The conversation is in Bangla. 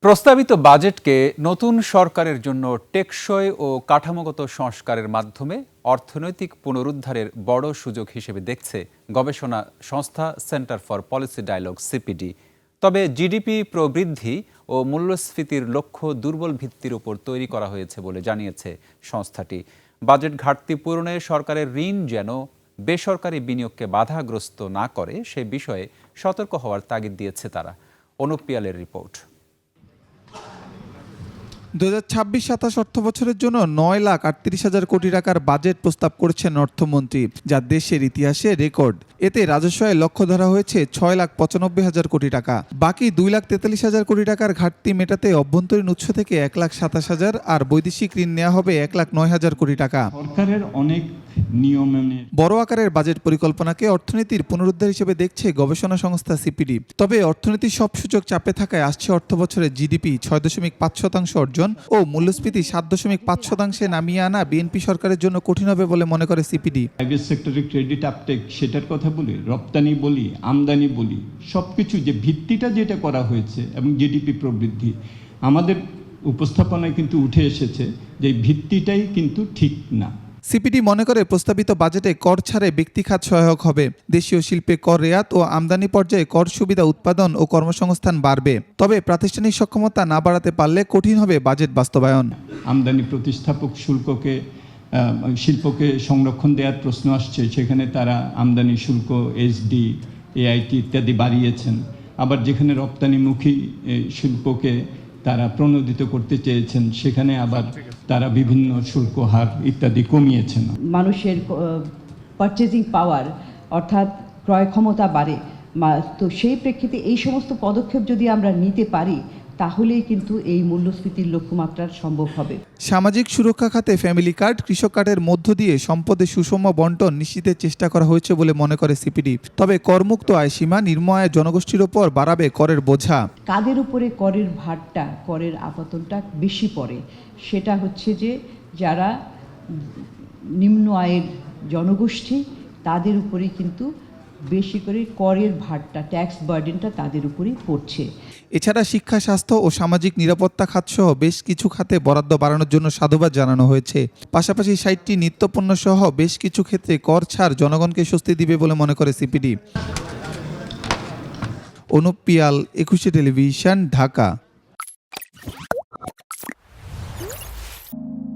প্রস্তাবিত বাজেটকে নতুন সরকারের জন্য টেকসই ও কাঠামোগত সংস্কারের মাধ্যমে অর্থনৈতিক পুনরুদ্ধারের বড় সুযোগ হিসেবে দেখছে গবেষণা সংস্থা Centre for Policy Dialogue CPD. তবে জিডিপি প্রবৃদ্ধি ও মূল্যস্ফীতির লক্ষ্য দুর্বল ভিত্তির উপর তৈরি করা হয়েছে বলে জানিয়েছে সংস্থাটি। বাজেট ঘাটতি পূরণে সরকারের ঋণ যেন বেসরকারি বিনিয়োগকে বাধাগ্রস্ত না করে সে বিষয়ে সতর্ক হওয়ার তাগিদ দিয়েছে তারা। অনুপ পিয়ালের রিপোর্ট। 2026-27 অর্থবছরের জন্য 9,38,000 কোটি টাকার বাজেট প্রস্তাব করেছেন অর্থমন্ত্রী, যা দেশের ইতিহাসে রেকর্ড। এতে রাজস্ব আয়ের লক্ষ্য ধরা হয়েছে 6,95,000 কোটি টাকা। বাকি 2,43,000 কোটি টাকার ঘাটতি মেটাতে অভ্যন্তরীণ উৎস থেকে 1,27,000 আর বৈদেশিক ঋণ নেওয়া হবে 1,09,000 কোটি টাকা। সরকারের অনেক নিয়ম বড় আকারের বাজেট পরিকল্পনাকে অর্থনীতির পুনরুদ্ধার হিসেবে দেখছে গবেষণা সংস্থা সিপিডি। তবে অর্থনীতির সব সূচক চাপে থাকায় আসছে অর্থবছরে জিডিপি 6.5% অর্জন ও মূল্যস্ফীতি 7.5% নামিয়ে আনা বিএনপি সরকারের জন্য কঠিন হবে বলে মনে করে সিপিডি। প্রাইভেট সেক্টরের ক্রেডিট আপটেক সেটার কথা বলি, রপ্তানি বলি, আমদানি বলি, সবকিছু যে ভিত্তিটা যেটা করা হয়েছে এবং জিডিপি প্রবৃদ্ধি আমাদের উপস্থাপনায় কিন্তু উঠে এসেছে যে ভিত্তিটাই কিন্তু ঠিক না। সিপিডি মনে করে প্রস্তাবিত বাজেটে কর ছাড়ে ব্যক্তি খাত সহায়ক হবে। দেশীয় শিল্পে কর রেয়াত ও আমদানি পর্যায়ে কর সুবিধা উৎপাদন ও কর্মসংস্থান বাড়বে। তবে প্রাতিষ্ঠানিক সক্ষমতা না বাড়াতে পারলে কঠিন হবে বাজেট বাস্তবায়ন। আমদানি প্রতিস্থাপক শুল্ককে শিল্পকে সংরক্ষণ দেওয়ার প্রশ্ন আসছে, সেখানে তারা আমদানি শুল্ক এসডি, এআইটি ইত্যাদি বাড়িয়েছেন। আবার যেখানে রপ্তানিমুখী শিল্পকে তারা প্রণোদিত করতে চেয়েছেন, সেখানে আবার তারা বিভিন্ন শুল্ক হার ইত্যাদি কমিয়েছেন। মানুষের পারচেজিং পাওয়ার অর্থাৎ ক্রয় ক্ষমতা বাড়ে, তো সেই প্রেক্ষিতে এই সমস্ত পদক্ষেপ যদি আমরা নিতে পারি তাহলেই কিন্তু এই মূল্যস্ফীতির লক্ষ্যমাত্রা সম্ভব হবে। সামাজিক সুরক্ষা খাতে ফ্যামিলি কার্ড, কৃষক কার্ডের মধ্য দিয়ে সম্পদের সুষম বন্টন নিশ্চিতের চেষ্টা করা হয়েছে বলে মনে করে সিপিডি। তবে করমুক্ত আয় সীমা নিম্ন আয় জনগোষ্ঠীর ওপর বাড়াবে করের বোঝা। কাদের উপরে করের ভারটা, করের আপাতনটা বেশি পড়ে, সেটা হচ্ছে যে যারা নিম্ন আয়ের জনগোষ্ঠী তাদের উপরেই কিন্তু বেশি করে করের ভারটা, ট্যাক্স বার্ডেনটা তাদের উপরেই পড়ছে। এছাড়া শিক্ষা, স্বাস্থ্য ও সামাজিক নিরাপত্তা খাতসহ বেশ কিছু খাতে বরাদ্দ বাড়ানোর জন্য সাধুবাদ জানানো হয়েছে। পাশাপাশি 60টি নিত্যপণ্য সহ বেশ কিছু ক্ষেত্রে কর ছাড় জনগণকে স্বস্তি দিবে বলে মনে করে সিপিডি। অনুপ পিয়াল, 21 টেলিভিশন, ঢাকা।